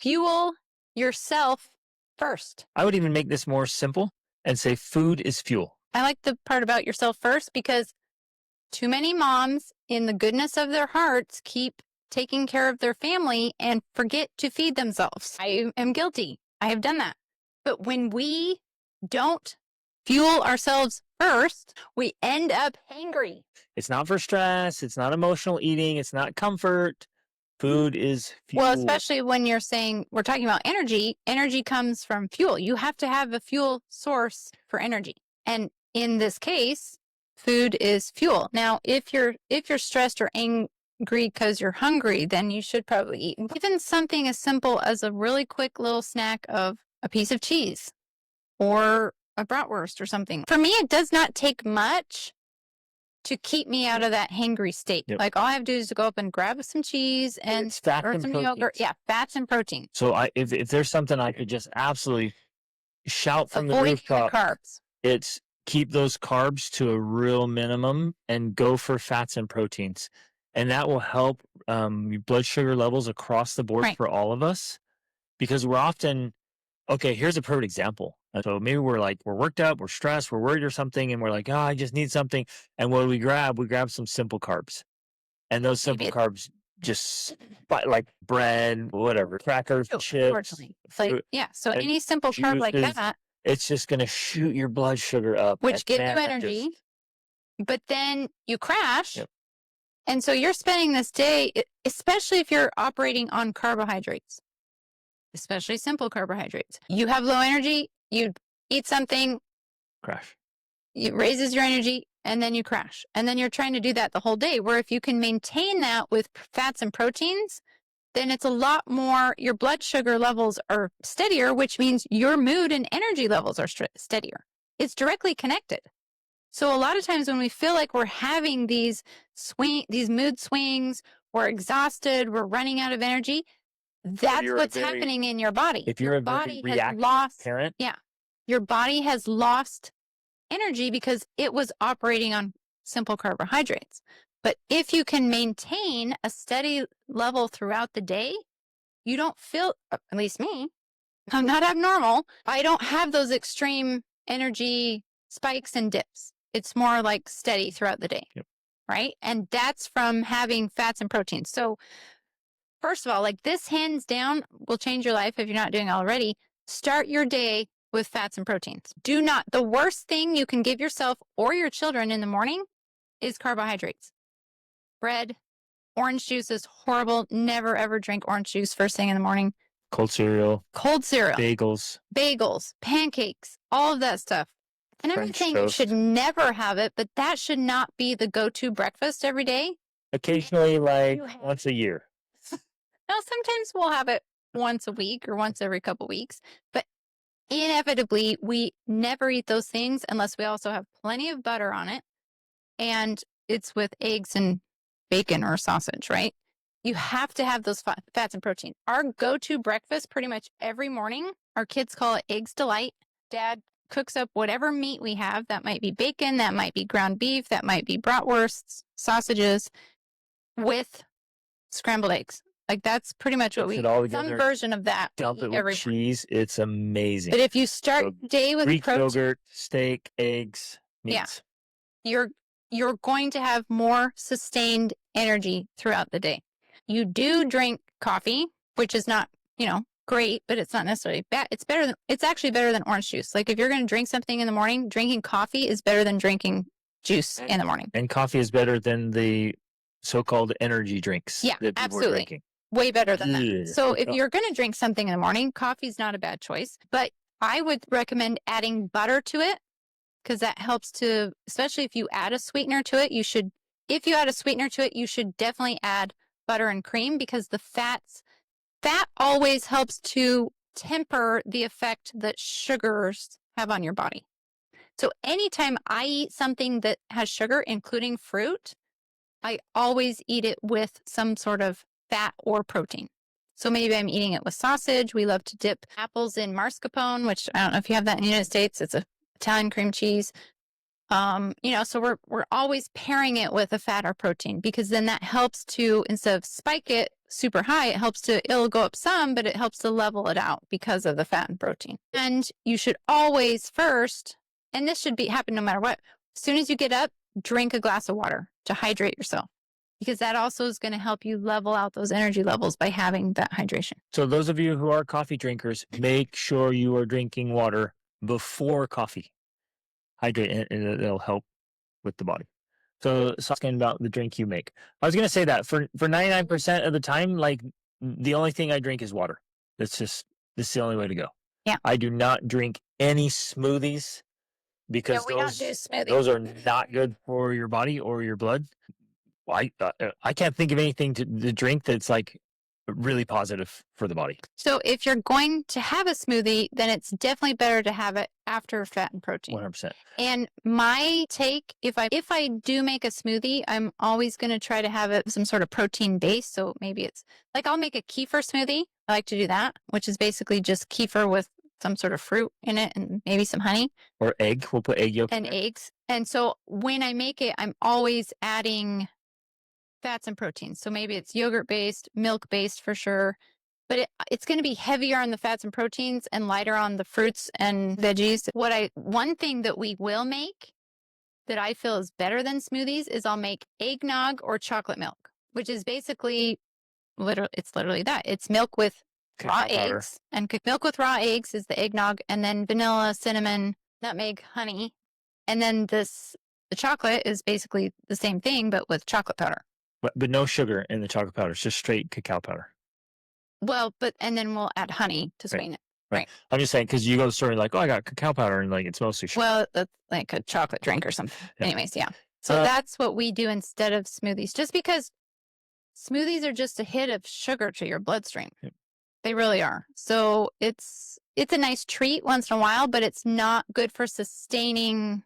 Fuel yourself first. I would even make this more simple and say food is fuel. I like the part about yourself first because too many moms in the goodness of their hearts keep taking care of their family and forget to feed themselves. I am guilty. I have done that. But when we don't fuel ourselves first, we end up hangry. It's not for stress. It's not emotional eating. It's not comfort. Food is fuel. Well, especially when you're saying we're talking about energy, energy comes from fuel. You have to have a fuel source for energy. And in this case, food is fuel. Now, if you're stressed or angry because you're hungry, then you should probably eat. Even something as simple as a really quick little snack of a piece of cheese or a bratwurst or something. For me, it does not take much to keep me out of that hangry state. Yep. Like all I have to do is to go up and grab some cheese and or some yogurt. Yeah, fats and protein. So if there's something I could just absolutely shout from the rooftop, carbs. It's keep those carbs to a real minimum and go for fats and proteins. And that will help your blood sugar levels across the board for all of us, because we're often, okay, here's a perfect example. So maybe we're worked up, we're stressed, we're worried or something, and we're like, oh, I just need something. And what do we grab? We grab some simple carbs. And those simple carbs just like bread, whatever, crackers, chips. Unfortunately. So any simple carb like that. It's just going to shoot your blood sugar up. Which gives you energy. But then you crash. Yep. And so you're spending this day, especially if you're operating on carbohydrates, especially simple carbohydrates. You have low energy, you eat something, crash. It raises your energy, and then you crash. And then you're trying to do that the whole day, where if you can maintain that with fats and proteins, then it's a lot more, your blood sugar levels are steadier, which means your mood and energy levels are steadier. It's directly connected. So a lot of times when we feel like we're having these mood swings, we're exhausted, we're running out of energy, that's what's happening in your body. If you're your a body very has lost parent. Yeah. Your body has lost energy because it was operating on simple carbohydrates. But if you can maintain a steady level throughout the day, you don't feel, at least me, I'm not abnormal. I don't have those extreme energy spikes and dips. It's more like steady throughout the day, right? And that's from having fats and proteins. So first of all, like this hands down will change your life if you're not doing it already. Start your day with fats and proteins. The worst thing you can give yourself or your children in the morning is carbohydrates. Bread, orange juice is horrible. Never, ever drink orange juice first thing in the morning. Cold cereal. Bagels, pancakes, all of that stuff. And I'm not saying you should never have it, but that should not be the go-to breakfast every day. Occasionally, once a year. No, sometimes we'll have it once a week or once every couple weeks. But inevitably, we never eat those things unless we also have plenty of butter on it. And it's with eggs and bacon or sausage, right? You have to have those fats and protein. Our go-to breakfast pretty much every morning, our kids call it Eggs Delight. Dad cooks up whatever meat we have. That might be bacon, that might be ground beef, that might be bratwursts, sausages with scrambled eggs. Like that's pretty much what some version of that. Dump it with cheese. It's amazing. But if you start the day with Greek protein, yogurt, steak, eggs, meats. Yeah, you're going to have more sustained energy throughout the day. You do drink coffee, which is not, great, but it's not necessarily bad. It's actually better than orange juice. Like if you're going to drink something in the morning, drinking coffee is better than drinking juice in the morning. And coffee is better than the so-called energy drinks. Yeah, that absolutely. Way better than that. So if you're going to drink something in the morning, coffee's not a bad choice, but I would recommend adding butter to it because that helps to, especially if you add a sweetener to it, you should definitely add butter and cream because fat always helps to temper the effect that sugars have on your body. So anytime I eat something that has sugar, including fruit, I always eat it with some sort of fat or protein. So maybe I'm eating it with sausage. We love to dip apples in mascarpone, which I don't know if you have that in the United States. It's a Italian cream cheese. So we're always pairing it with a fat or protein, because then that helps to, instead of spike it super high, it'll go up some, but it helps to level it out because of the fat and protein. And you should always first, and this should happen no matter what, as soon as you get up, drink a glass of water to hydrate yourself, because that also is going to help you level out those energy levels by having that hydration. So those of you who are coffee drinkers, make sure you are drinking water before coffee. Hydrate, and it'll help with the body. So talking about the drink you make, I was going to say that for 99% of the time, like the only thing I drink is water. This is the only way to go. Yeah. I do not drink any smoothies, because we don't do smoothies. those are not good for your body or your blood. I can't think of anything to drink that's like really positive for the body. So if you're going to have a smoothie, then it's definitely better to have it after fat and protein. 100%. And my take, if I do make a smoothie, I'm always going to try to have it some sort of protein base. So maybe it's like, I'll make a kefir smoothie. I like to do that, which is basically just kefir with some sort of fruit in it and maybe some honey. Or egg. We'll put egg yolk and eggs. And so when I make it, I'm always adding fats and proteins. So maybe it's yogurt based, milk based for sure, but it's going to be heavier on the fats and proteins and lighter on the fruits and veggies. One thing that we will make that I feel is better than smoothies is I'll make eggnog or chocolate milk, which is basically literally that. It's milk with raw eggs, and cooked milk with raw eggs is the eggnog, and then vanilla, cinnamon, nutmeg, honey. And then the chocolate is basically the same thing, but with chocolate powder. But no sugar in the chocolate powder. It's just straight cacao powder. Well, and then we'll add honey to sweeten it. Right. I'm just saying, because you go to the store and like, oh, I got cacao powder, and like it's mostly sugar. Well, that's like a chocolate drink or something. Yeah. Anyways, yeah. So that's what we do instead of smoothies, just because smoothies are just a hit of sugar to your bloodstream. Yep. They really are. So it's a nice treat once in a while, but it's not good for sustaining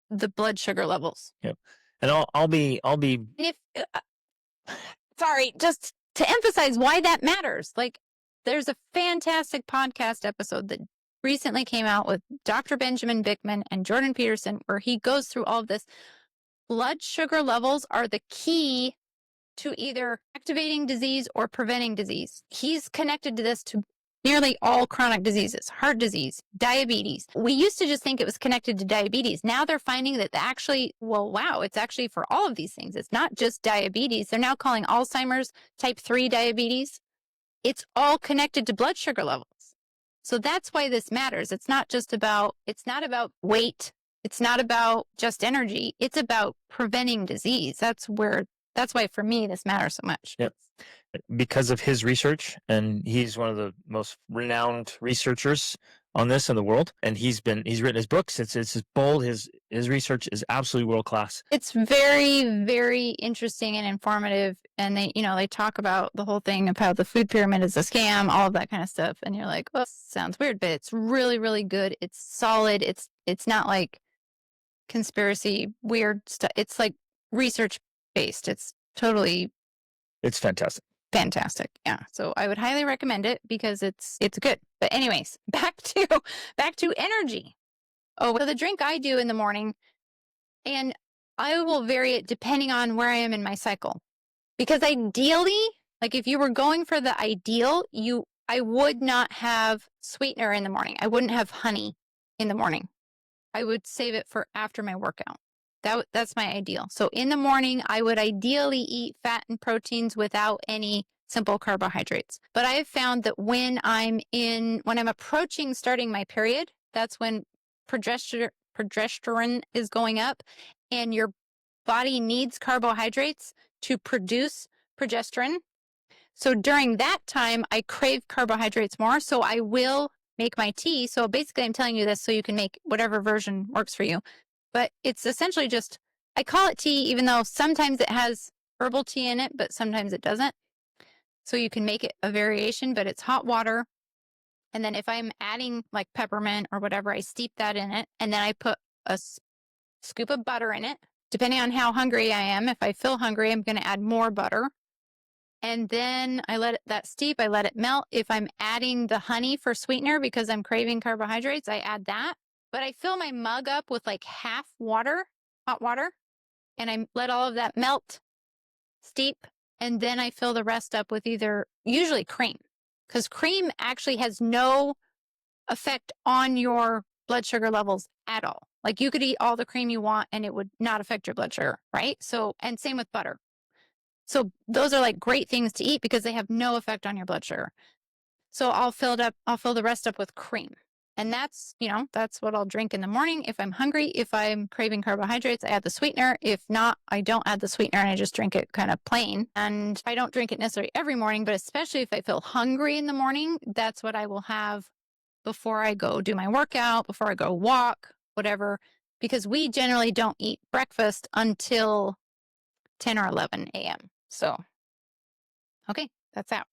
the blood sugar levels. Yep. And I'll be. If sorry, just to emphasize why that matters. Like, there's a fantastic podcast episode that recently came out with Dr. Benjamin Bickman and Jordan Peterson, where he goes through all of this. Blood sugar levels are the key to either activating disease or preventing disease. He's connected to this to nearly all chronic diseases, heart disease, diabetes. We used to just think it was connected to diabetes. Now they're finding that it's actually for all of these things. It's not just diabetes. They're now calling Alzheimer's type 3 diabetes. It's all connected to blood sugar levels. So that's why this matters. It's not about weight. It's not about just energy. It's about preventing disease. That's why for me this matters so much. Yep. Because of his research, and he's one of the most renowned researchers on this in the world, and he's written his books. It's bold. His research is absolutely world class. It's very, very interesting and informative, and they talk about the whole thing of how the food pyramid is a scam, all of that kind of stuff, and you're like, well, sounds weird, but it's really, really good. It's solid. It's not like conspiracy weird stuff. It's like research based. It's fantastic. Fantastic. Yeah. So I would highly recommend it because it's good. But anyways, back to energy. Oh, so the drink I do in the morning, and I will vary it depending on where I am in my cycle. Because ideally, like if you were going for the ideal, I would not have sweetener in the morning. I wouldn't have honey in the morning. I would save it for after my workout. That's my ideal. So in the morning, I would ideally eat fat and proteins without any simple carbohydrates. But I have found that when I'm approaching starting my period, that's when progesterone is going up, and your body needs carbohydrates to produce progesterone. So during that time, I crave carbohydrates more. So I will make my tea. So basically, I'm telling you this so you can make whatever version works for you. But it's essentially just, I call it tea, even though sometimes it has herbal tea in it, but sometimes it doesn't. So you can make it a variation, but it's hot water. And then if I'm adding like peppermint or whatever, I steep that in it. And then I put a scoop of butter in it. Depending on how hungry I am, if I feel hungry, I'm going to add more butter. And then I let that steep, I let it melt. If I'm adding the honey for sweetener because I'm craving carbohydrates, I add that. but I fill my mug up with like half water, hot water, and I let all of that melt, steep, and then I fill the rest up with usually cream, because cream actually has no effect on your blood sugar levels at all. Like you could eat all the cream you want and it would not affect your blood sugar, right? So, and same with butter. So those are like great things to eat because they have no effect on your blood sugar. So I'll fill the rest up with cream. And that's what I'll drink in the morning. If I'm hungry, if I'm craving carbohydrates, I add the sweetener. If not, I don't add the sweetener and I just drink it kind of plain. And I don't drink it necessarily every morning, but especially if I feel hungry in the morning, that's what I will have before I go do my workout, before I go walk, whatever, because we generally don't eat breakfast until 10 or 11 a.m. So, okay, that's out.